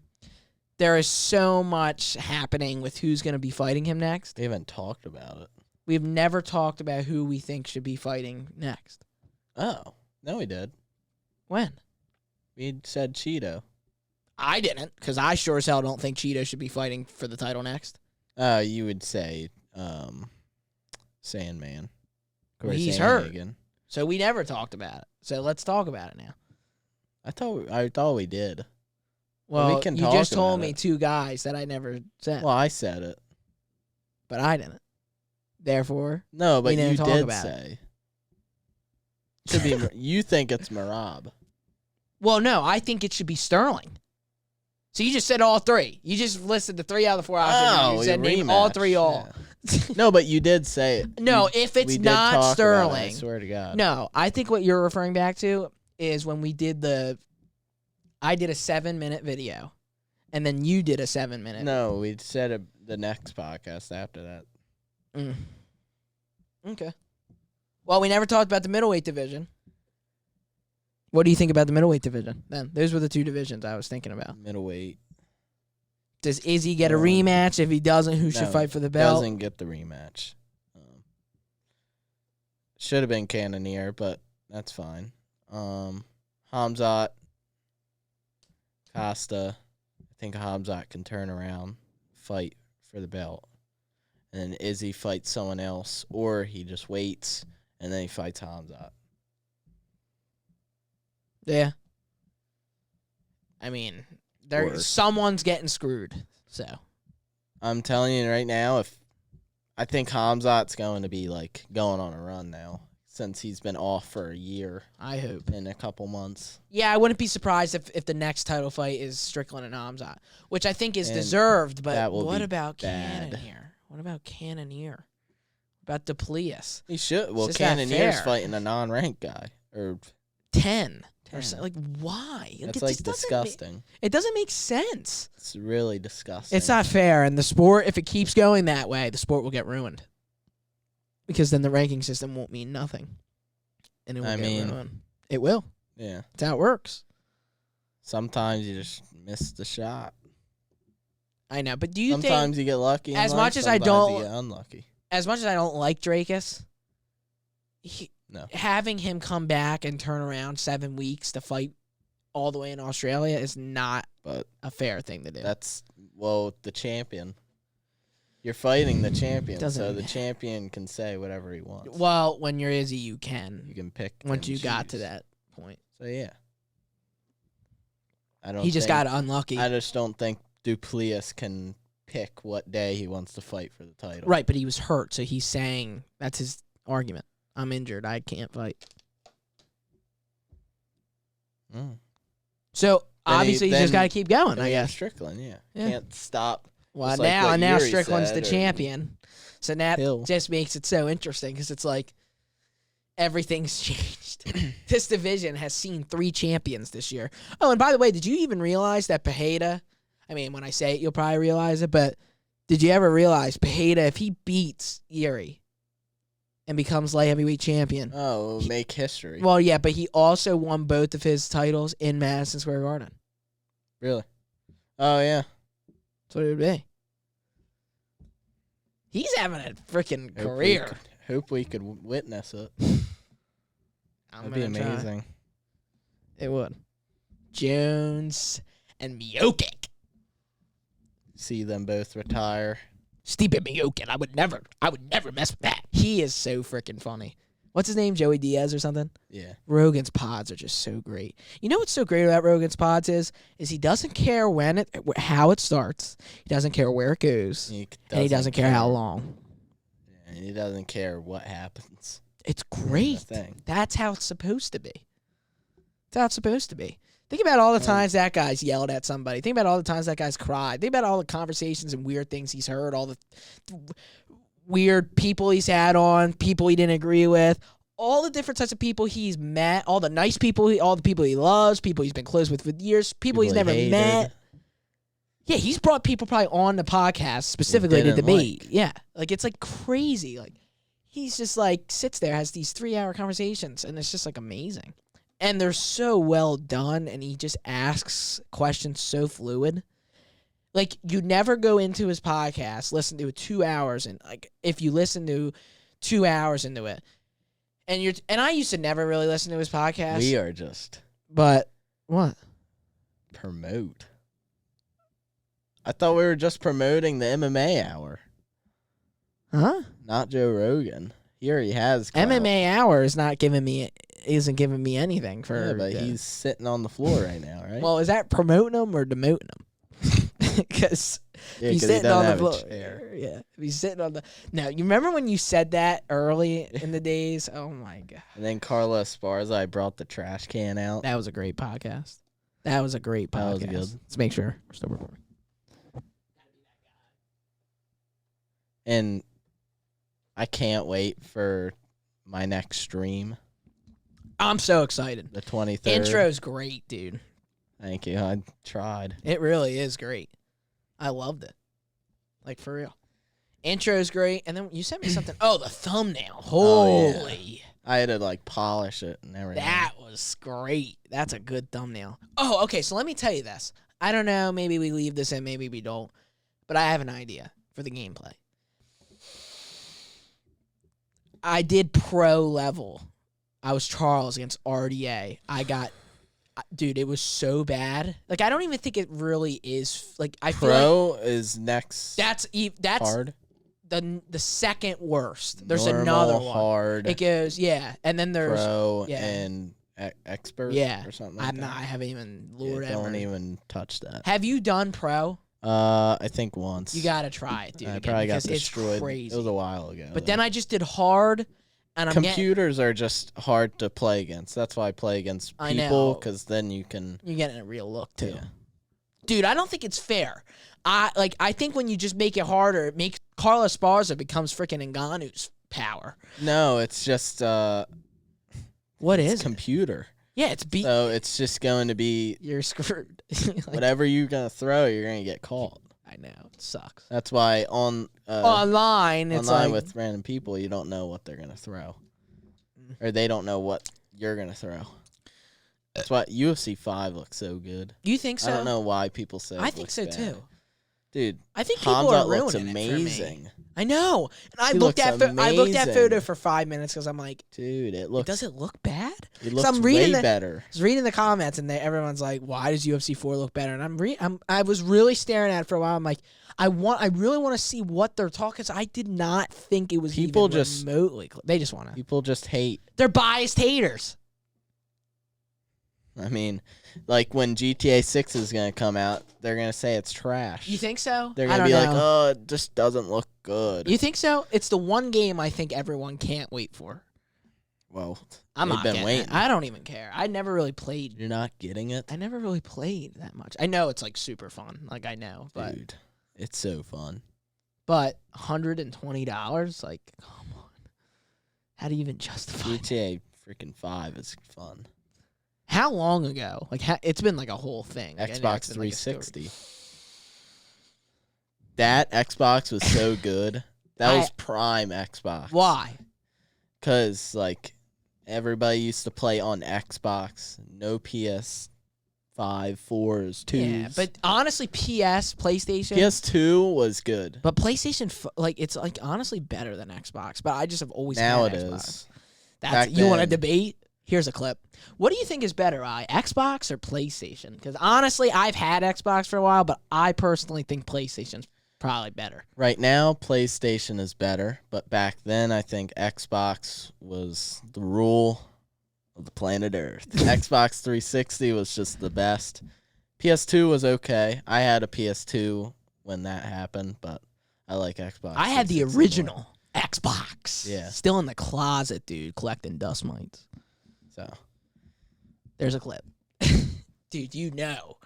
there is so much happening with who's going to be fighting him next. We haven't talked about it. We've never talked about who we think should be fighting next. Oh, no, we did. When? We said Cheeto. I didn't, because I sure as hell don't think Cheeto should be fighting for the title next. You would say Sandman. Well, Corey he's hurt. Sandhagen. So we never talked about it. So let's talk about it now. I thought we did. Well, we can you talk just told about me it. 2 guys that I never said, Well, I said it. but I didn't. Therefore, No, but we didn't you talk did about it. say. Should be. You think it's Marab? well, no, I think it should be Sterling. So you just said all 3. You just listed the 3 out of the 4 options. You said name all 3 all. Yeah. No, but you did say it. No, if it's we did not talk about it, Sterling. I swear to God. No, I think what you're referring back to is when we did I did a 7-minute video, and then you did a 7-minute. No, we said it the next podcast after that. Mm. Okay. Well, we never talked about the middleweight division. What do you think about the middleweight division? Then those were the 2 divisions I was thinking about. Middleweight. Does Izzy get a rematch? If he doesn't, who should No, fight for the belt? Doesn't get the rematch. Should have been Cannonier, but that's fine. Hamzat, Costa. I think Hamzat can turn around, fight for the belt. And then Izzy fights someone else, or he just waits, and then he fights Hamzat. Yeah. I mean, Or- someone's getting screwed. So I'm telling you right now, I think Hamzat's going to be like going on a run now since he's been off for a year I hope. in a couple months. Yeah, I wouldn't be surprised if the next title fight is Strickland and Hamzat, which I think is And deserved. But that will what be about bad. Cannonier? What about Cannonier? about Duplius. He should. Well, just not Cannonier's fair. fighting a non-ranked guy. Or 10. Or 10. so, like, why? That's it like just doesn't disgusting. It doesn't make sense. It's really disgusting. It's not fair. And the sport, if it keeps going that way, the sport will get ruined. Because then the ranking system won't mean nothing. And it will get ruined. It will. Yeah. That's how it works. Sometimes you just miss the shot. I know, but do you sometimes think, you get lucky? as much as I sometimes don't, you get unlucky. As much as I don't like Drakus, No. having him come back and turn around 7 weeks to fight all the way in Australia is not a fair thing to do. That's the champion. You're fighting the champion, so the Doesn't- champion can say whatever he wants. Well, when you're Izzy, you can. You can pick Once and you got to choose. that point. So yeah, I don't. He just think- got unlucky. I just don't think Duplius can pick what day he wants to fight for the title. Right, but he was hurt, so he's saying that's his argument. I'm injured. I can't fight. Mm. So Then obviously, you just got to keep going, I guess. Strickland, yeah. Yeah. Can't stop. Well, Just like now what Yuri Strickland's said, the or champion, so that Hill. just makes it so interesting because it's like everything's changed. This division has seen 3 champions this year. Oh, and by the way, did you even realize that Pereira? I mean, when I say it, you'll probably realize it, but did you ever realize Pereira, if he beats Yuri and becomes light heavyweight champion? Oh, it'll make history. Well, yeah, but he also won both of his titles in Madison Square Garden. Really? Oh yeah. That's what it would be. He's having a freaking career. Hope we could witness it. I'm That'd be gonna try. amazing. It would. Jones and Miocic. See them both retire. Stipe Miocic. I would never mess with that. He is so freaking funny. What's his name? Joey Diaz or something? Yeah. Rogan's pods are just so great. You know what's so great about Rogan's pods is he doesn't care how it starts. He doesn't care where it goes. And he doesn't care how long. Yeah, he doesn't care what happens. It's great. That's the thing. That's how it's supposed to be. That's how it's supposed to be. Think about all the times that guy's yelled at somebody. Think about all the times that guy's cried. Think about all the conversations and weird things he's heard, all the weird people he's had on, people he didn't agree with, all the different types of people he's met, all the nice people, all the people he loves, people he's been close with for years, people he's never hated. met. Yeah, he's brought people probably on the podcast specifically to didn't debate. like. Yeah, like it's like crazy. Like he's just like sits there, has these 3-hour conversations, and it's just like amazing. And they're so well done, and he just asks questions so fluid. Like, you never go into his podcast, listen to it 2 hours, and like if you listen to 2 hours into it, and I used to never really listen to his podcast. We are just But what? promote. I thought we were just promoting the MMA hour, Huh? not Joe Rogan. He already has clout. MMA Hour isn't giving me anything for. Yeah, but he's sitting on the floor right now, right? Well, is that promoting him or demoting him? Because yeah, he's 'cause he sitting doesn't on the have a floor. chair. Yeah, if he's sitting on the. No, you remember when you said that early in the days? Oh my god, And then Carla Esparza, brought the trash can out. that was a great podcast. That was a great podcast. That was good. Let's make sure we're still recording. And I can't wait for my next stream, I'm so excited. the 23rd. Intro's great, dude. Thank you. I tried. It really is great. I loved it. Like, for real. Intro's great. And then you sent me something. Oh, the thumbnail. Oh, yeah. Holy. I had to like polish it and everything. That was great. That's a good thumbnail. Oh, okay. So let me tell you this. I don't know. Maybe we leave this in. Maybe we don't. But I have an idea for the gameplay. I did pro level. I was Charles against RDA. Dude, it was so bad. Like, I don't even think it really is. Like, I feel like Pro is next. that's hard. the second worst. There's Normal, another one. hard. It goes, yeah, and then there's Pro yeah. and expert. Yeah. or something. Like that. I haven't even Yeah, Lord ever. don't even touch that. Have you done pro? I think once. You gotta try it, dude. I again, probably got because destroyed. It's crazy. It was a while ago. But though. then I just did hard, and I'm getting, computers are just hard to play against. That's why I play against I know. people, because then you can. you're getting a real look too. Yeah. Dude, I don't think it's fair. I think when you just make it harder, it makes Carla Esparza becomes freaking Ngannou's power. No, it's just What is it's computer. Yeah, it's beat. So it's just going to be You're screwed. Like, whatever you're gonna throw, you're gonna get caught. I know it sucks. That's why Online, it's online like with random people, you don't know what they're gonna throw, or they don't know what you're gonna throw. That's why UFC 5 looks so good. You think so? I don't know why people say. I think so bad. too. Dude, I think people Hamza are looks ruining amazing. it for me. I know. And I He looked looks at I looked at amazing. photo for 5 minutes because I'm like, Dude, it looks. does it look bad? It looks I'm way reading better. I was reading the comments and everyone's like, "Why does UFC 4 look better?" And I was really staring at it for a while. I'm like, I really want to see what they're talking. So I did not think it was People even just- remotely. They just want to. People just hate. They're biased haters. I mean, like when GTA 6 is gonna come out, they're gonna say it's trash. You think so? They're I gonna don't be like, know. "Oh, it just doesn't look good." You think so? It's the one game I think everyone can't wait for. Well, I'm they've not been getting waiting. it. I don't even care. I never really played. You're not getting it, I never really played that much. I know it's like super fun. Like I know, but dude. It's so fun. $120, like come on. How do you even justify that? GTA freaking 5 is fun. How long ago? Like it's been like a whole thing. Like, I know Xbox it's been, like, a story. 360. That Xbox was so good. That was prime Xbox. Why? Because, like, everybody used to play on Xbox. No PS5, 4s, 2s. Yeah, but honestly, PlayStation. PS2 was good. But PlayStation, like it's like honestly better than Xbox. But I just have always Now had it Xbox. is. That's Back you want to then- debate? Here's a clip. What do you think is better, Xbox or PlayStation? Because honestly, I've had Xbox for a while, but I personally think PlayStation's probably better. Right now, PlayStation is better. But back then, I think Xbox was the rule of the planet Earth. Xbox 360 was just the best. PS2 was okay. I had a PS2 when that happened, but I like Xbox. I had the 360 more. original Xbox. Yeah. Still in the closet, dude, collecting dust mites. So, There's a clip. Dude, you know.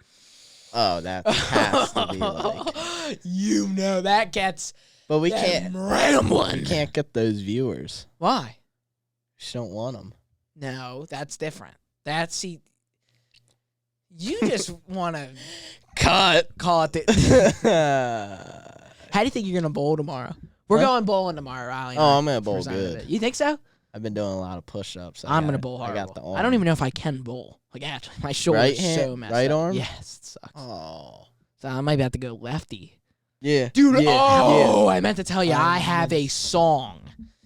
oh, that has to be like. You know that gets But we that can't. rambling. We can't get those viewers. Why? We just don't want them. No, that's different. You just want to Cut. call it the. How do you think you're gonna bowl tomorrow? We're Huh? going bowling tomorrow, Riley. and Oh, I, I'm gonna for bowl some of good. it. You think so? I've been doing a lot of push-ups. I'm gonna bowl I horrible. got the arm. I don't even know if I can bowl. Like actually, my shoulder's Right so hand- messed right up. arm? Yes, it sucks. Oh. So I might have to go lefty. Yeah. Dude, yeah, oh, I meant to tell you, I I have a song,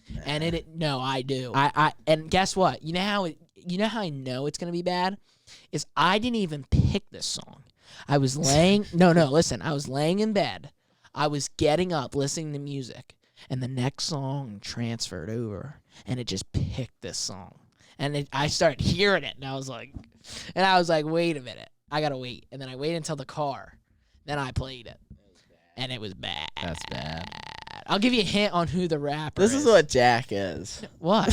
yeah. and no, I do. I and guess what? You know how I know it's gonna be bad is I didn't even pick this song. I was laying. no, listen. I was laying in bed. I was getting up, listening to music, and the next song transferred over, and it just picked this song, and I started hearing it, and I was like, wait a minute, I gotta wait, and then I waited until the car, then I played it. And it was bad. That's bad. I'll give you a hint on who the rapper This is. is what Jack is. What?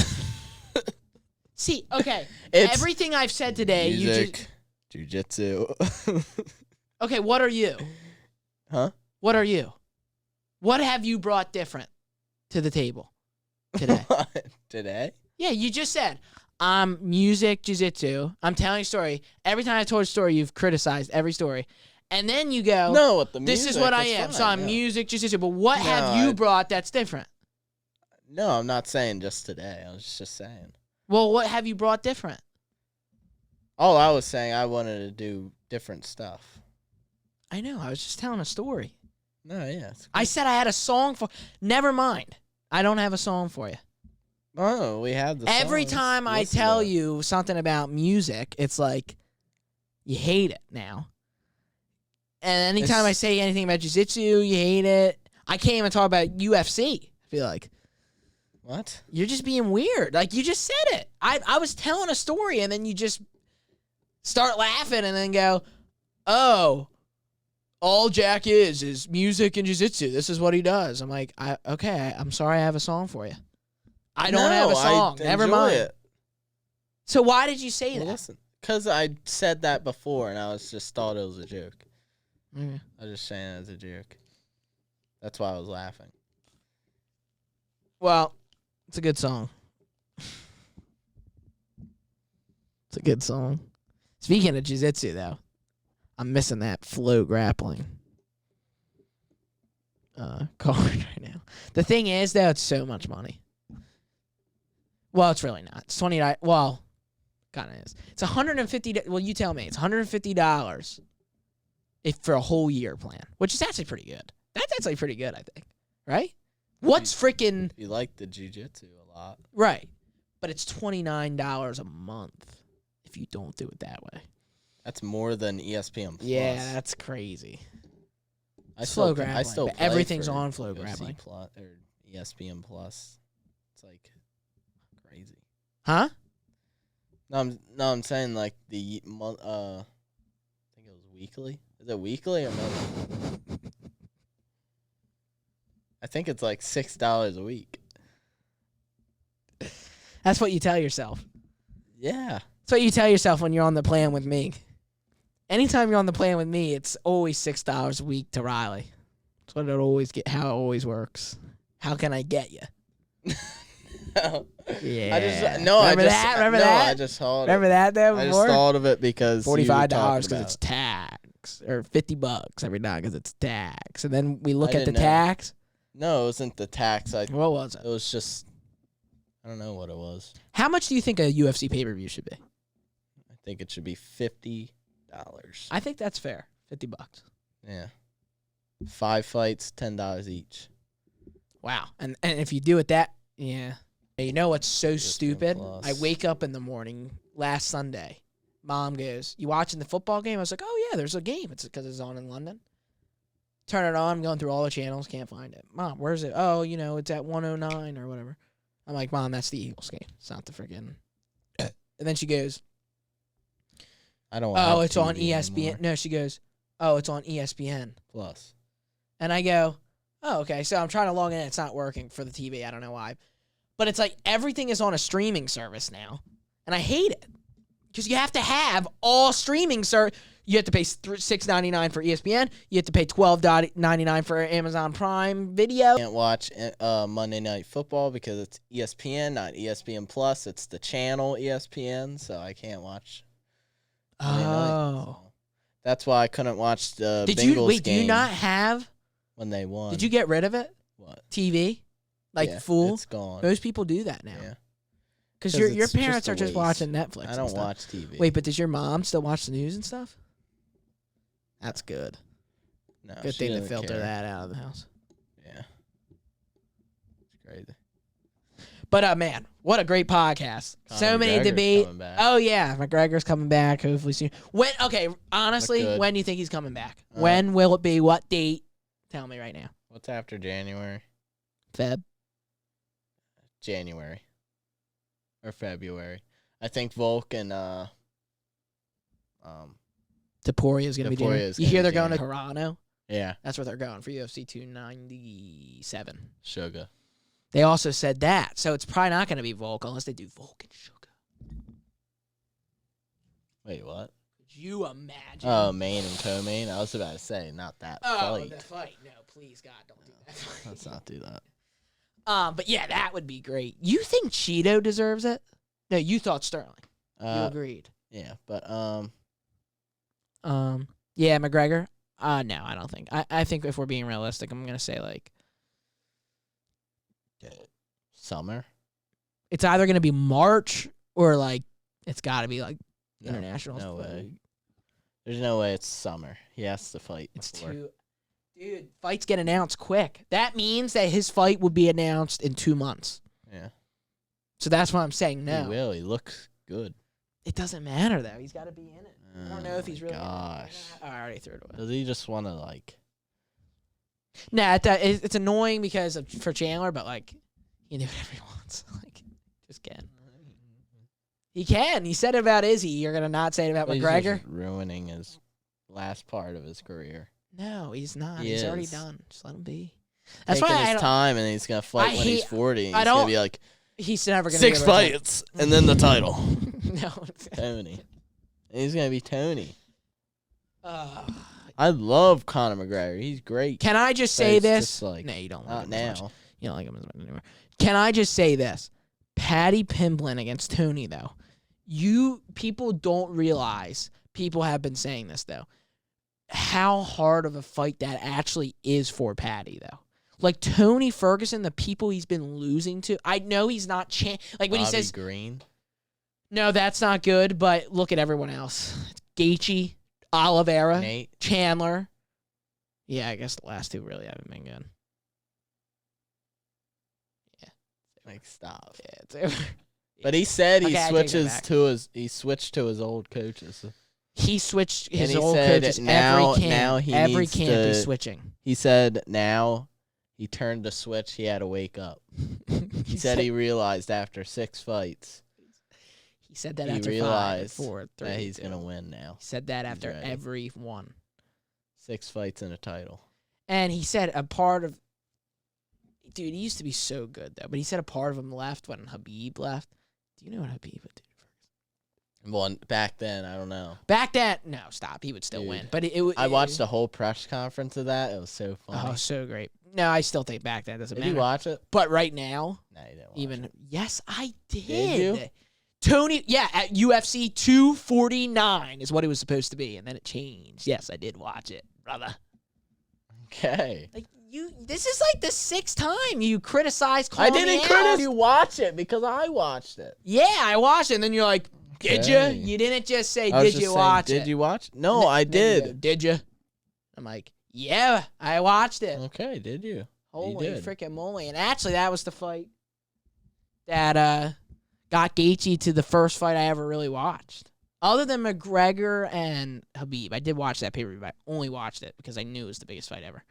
See, okay. It's Everything I've said today, music, jiu-jitsu. Okay, what are you? Huh? What are you? What have you brought different to the table today? Today? Yeah, you just said, I'm music, jiu-jitsu. I'm telling a story. Every time I told a story, you've criticized every story. And then you go, No, with the this music, is what I it's am. fine, So I'm yeah. music, jiu-jitsu. But what No, have you brought that's different? No, I'm not saying just today. I was just saying. Well, what have you brought different? All I was saying, I wanted to do different stuff. I know. I was just telling a story. No, yeah. It's I said I had a song for. Never mind. I don't have a song for you. Oh, we had the Every songs. time I Listen tell to it. you something about music, it's like you hate it now. And anytime I say anything about jiu-jitsu, you hate it. I can't even talk about UFC. I feel like What? you're just being weird. Like you just said it. I was telling a story and then you just start laughing and then go, "Oh, all Jack is music and jiu-jitsu. This is what he does." I'm like, okay, I'm sorry I have a song for you. I don't have a song. Never mind. It. So why did you say Well, that? listen, because I said that before, and I was just thought it was a joke. Okay. I was just saying it as a joke. That's why I was laughing. Well, It's a good song. It's a good song. Speaking of jiu-jitsu, though, I'm missing that flow grappling card right now. The thing is, though, it's so much money. Well, it's really not. It's $20. Well, kind of is. It's $150. Well, you tell me. It's $150 for a whole year plan, which is actually pretty good. That's actually pretty good, I think. Right? What's freaking... You like the jiu-jitsu a lot. Right. But it's $29 a month if you don't do it that way. That's more than ESPN Plus. Yeah, that's crazy. Flow grappling. I still but play everything's for on flow UFC grappling. Plus, or ESPN Plus. It's like crazy. Huh? No, I'm saying like the month. I think it was weekly. Is it weekly or monthly? I think it's like $6 a week. That's what you tell yourself. Yeah. That's what you tell yourself when you're on the plan with me. Anytime you're on the plan with me, it's always $6 a week to Riley. That's what how it always works. How can I get you? Yeah. Remember that? I just thought. Remember that though? I just thought of it because $45 because it's tax, or $50 every time because it's tax, and then we look at the tax. No, it wasn't the tax. What was it? It was just, I don't know what it was. How much do you think a UFC pay-per-view should be? I think it should be $50. I think that's fair. $50. Yeah. 5 fights, $10 each. Wow. And if you do it that, yeah. You know what's so stupid? Plus. I wake up in the morning last Sunday. Mom goes, "You watching the football game?" I was like, "Oh, yeah, there's a game." It's because it's on in London. Turn it on. I'm going through all the channels. Can't find it. Mom, where's it? Oh, it's at 109 or whatever. I'm like, "Mom, that's the Eagles game. It's not the freaking." And then she goes, I don't. "Oh, it's on ESPN." Anymore. No, she goes, "Oh, it's on ESPN Plus." And I go, "Oh, okay." So I'm trying to log in. It's not working for the TV. I don't know why. But it's like everything is on a streaming service now. And I hate it. Because you have to have all streaming service. You have to pay $6.99 for ESPN. You have to pay $12.99 for Amazon Prime Video. Can't watch Monday Night Football because it's ESPN, not ESPN Plus. It's the channel ESPN, so I can't watch Monday night. So that's why I couldn't watch the Bengals game. Do you not have? When they won. Did you get rid of it? What? TV? Like yeah, full? It's gone. Most people do that now. Yeah. Because your it's parents just a are just waste. watching Netflix. I don't watch TV. Wait, but does your mom still watch the news and stuff? That's good. No, Good she thing to doesn't filter care. that out of the house. Yeah. It's crazy. But man, what a great podcast. Conor So many McGregor's debate. coming back. Oh yeah, McGregor's coming back hopefully soon. When? Okay, honestly, Look good. when do you think he's coming back? When will it be? What date? Tell me right now. What's after January? Feb. January. Or February. I think Volk and Taporia is going to be January. Taporia's You gonna hear be they're going to January. Toronto? Yeah, That's where they're going for UFC 297. Sugar. They also said that. So it's probably not going to be Volk unless they do Volk and Sugar. Wait, what? Could you imagine? Oh, main and co-main. I was about to say, not that fight. The fight. No, please, God, don't do that fight. Let's not do that. But yeah, that would be great. You think Cheeto deserves it? No, you thought Sterling. You agreed. Yeah, but yeah, McGregor. No, I don't think. I think if we're being realistic, I'm gonna say like summer. it's either gonna be March or like it's got to be like international. No way. There's no way it's summer. He has to fight. It's before. dude. Fights get announced quick. That means that his fight would be announced in 2 months. Yeah. So that's why I'm saying no. He will. He looks good. It doesn't matter though. He's got to be in it. I don't know if he's really. Gosh. Oh, I already threw it away. Does he just want to like? Nah, it's annoying because for Chandler, but like he can do whatever he wants. Like, just can. He can. He said it about Izzy. You're gonna not say it about He's McGregor? just ruining his last part of his career. No, he's not. He He's already is. done. Just let him be. That's Taking why I his don't. time, and he's gonna fight I when he's hate- 40. And I he's gonna don't- be like He's never gonna 6 be able to- fights, and then the title. No. Tony. He's gonna be Tony. Uh, I love Conor McGregor. He's great. can I just But say it's this? just like, No, you don't. Not like him as much. now. You don't like him as much anymore. Can I just say this? Paddy Pimblett against Tony, though. People don't realize, people have been saying this, though, how hard of a fight that actually is for Paddy, though. Like, Tony Ferguson, the people he's been losing to, I know he's not, like, when Bobby he says, Green. no, that's not good, but look at everyone else. Gaethje, Oliveira, Nate. Chandler. Yeah, I guess the last two really haven't been good. Like, stop. Yeah, it's over. But he said Okay, I take that he switched to his old coaches. He switched his And he old said coaches now he every needs camp to- he's switching. He said now he turned the switch. He had to wake up. He said he realized after 6 fights he said that he after realized 5, 4, 3, that he's 2. going to win now. He said that after ready. every one. 6 fights and a title. And he said a part of... Dude, he used to be so good, though. But he said a part of him left when Habib left. Do you know what Habib would do? Well, back then, I don't know. Back then... No, stop. He would still Dude, win. But I watched the whole press conference of that. It was so funny. Oh, so great. No, I still think back then. Doesn't Did matter. you watch it? But right now... No, you didn't watch Even it. yes, I did. Did you? Tony, yeah, at UFC 249 is what it was supposed to be, and then it changed. Yes, I did watch it, brother. Okay. Like this is like the 6th time you criticize. I didn't criticize you watch it because I watched it. Yeah, I watched it, and then you're like, "Did Okay. you? You didn't just say, I was did just you saying, watch it? Did you watch? No, I And then you go, did. did you? I'm like, yeah, I watched it. Okay, did you? Holy did. freaking moly! And actually, that was the fight that got Gaethje to the first fight I ever really watched. Other than McGregor and Habib. I did watch that pay-per-view, but I only watched it because I knew it was the biggest fight ever.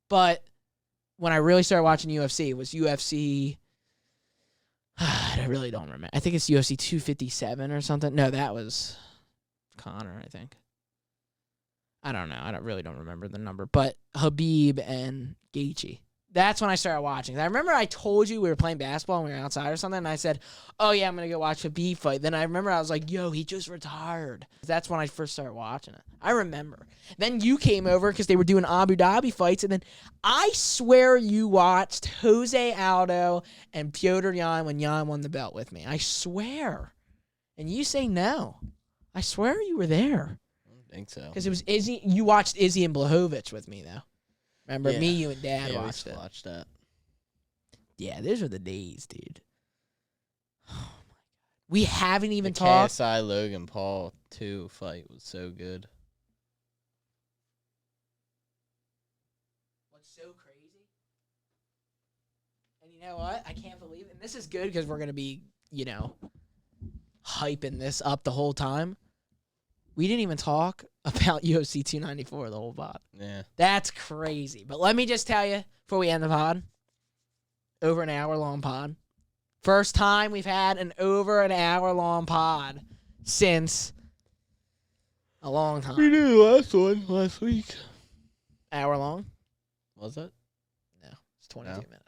But when I really started watching UFC, it was UFC... I really don't remember. I think it's UFC 257 or something. No, that was Conor, I think. I don't know. I really don't remember the number. But Habib and Gaethje. That's when I started watching. I remember I told you we were playing basketball and we were outside or something, and I said, oh, yeah, I'm going to go watch Habib fight. Then I remember I was like, yo, he just retired. That's when I first started watching it. I remember. Then you came over because they were doing Abu Dhabi fights, and then I swear you watched Jose Aldo and Petr Yan when Yan won the belt with me. I swear. And you say no. I swear you were there. I don't think so. Because it was Izzy. You watched Izzy and Blachowicz with me, though. Remember, Yeah. me, you, and Dad Yeah, watched we it. watched that. Yeah, those are the days, dude. Oh, my God. We haven't even The talked. KSI Logan Paul 2 fight was so good. What's so crazy? And you know what? I can't believe it. And this is good because we're going to be, hyping this up the whole time. We didn't even talk about UFC 294 the whole pod. Yeah. That's crazy. But let me just tell you, before we end the pod, over an hour-long pod. First time we've had an over an hour-long pod since a long time. We did the last one last week. Hour-long? Was it? No, it's 22 No? minutes.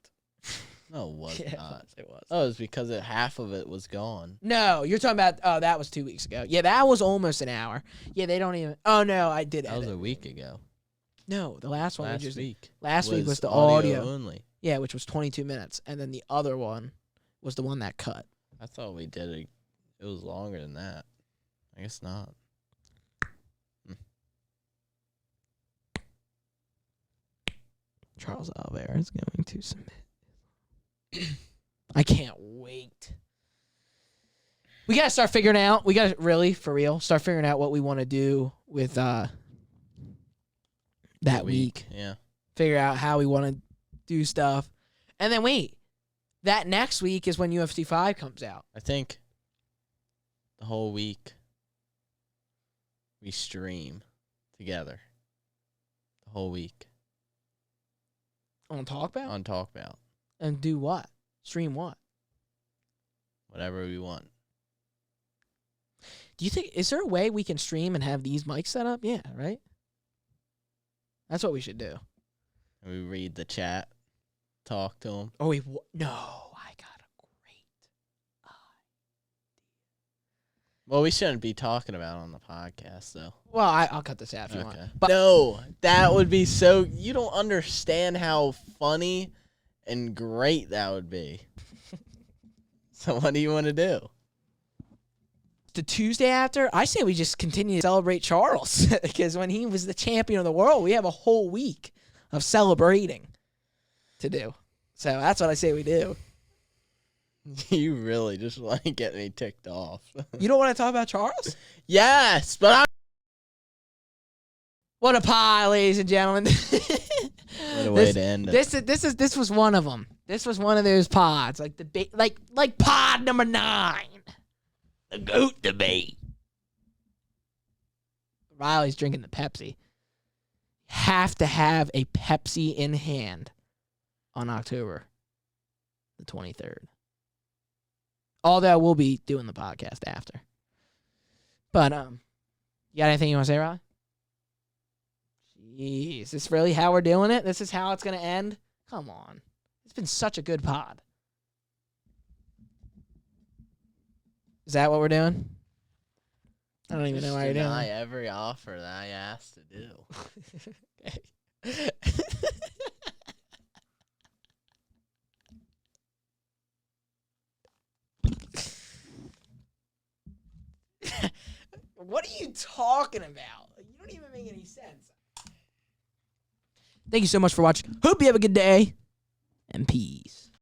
No, it was Yeah, not. it was. Oh, it was because half of it was gone. No, you're talking about, that was 2 weeks ago. Yeah, that was almost an hour. Yeah, they don't even, oh, no, I did That was edit. a week ago. No, the last one Last we just, week. last week was the audio. only. Yeah, which was 22 minutes. And then the other one was the one that cut. I thought we did it. It was longer than that. I guess not. Charles Oliveira is going to submit. I can't wait. We gotta start figuring out. We gotta really, for real, start figuring out what we want to do with that week. Yeah. Figure out how we want to do stuff, and then wait. That next week is when UFC 5 comes out. I think the whole week we stream together. The whole week On Talk About? on Talk About. And do what? Stream what? Whatever we want. Do you think, is there a way we can stream and have these mics set up? Yeah, right? That's what we should do. And we read the chat, talk to them. Oh, no, I got a great Well, we shouldn't be talking about it on the podcast, though. Well, I'll cut this out if you want. Okay. But No, that would be so... You don't understand how funny and great that would be. So what do you want to do? The Tuesday after, I say we just continue to celebrate Charles because when he was the champion of the world, we have a whole week of celebrating to do. So that's what I say we do. You really just want to get me ticked off. You don't want to talk about Charles? Yes, but What a pie, ladies and gentlemen. what a way to end it. This was one of them. This was one of those pods, like pod number 9. The GOAT debate. Riley's drinking the Pepsi. Have to have a Pepsi in hand on October the 23rd. Although we'll be doing the podcast after. But you got anything you want to say, Riley? Jeez, is this really how we're doing it? This is how it's going to end? Come on. It's been such a good pod. Is that what we're doing? I don't even know why you're doing Deny it. every offer that I asked to do. Okay. What are you talking about? You don't even make any sense. Thank you so much for watching. Hope you have a good day. And peace.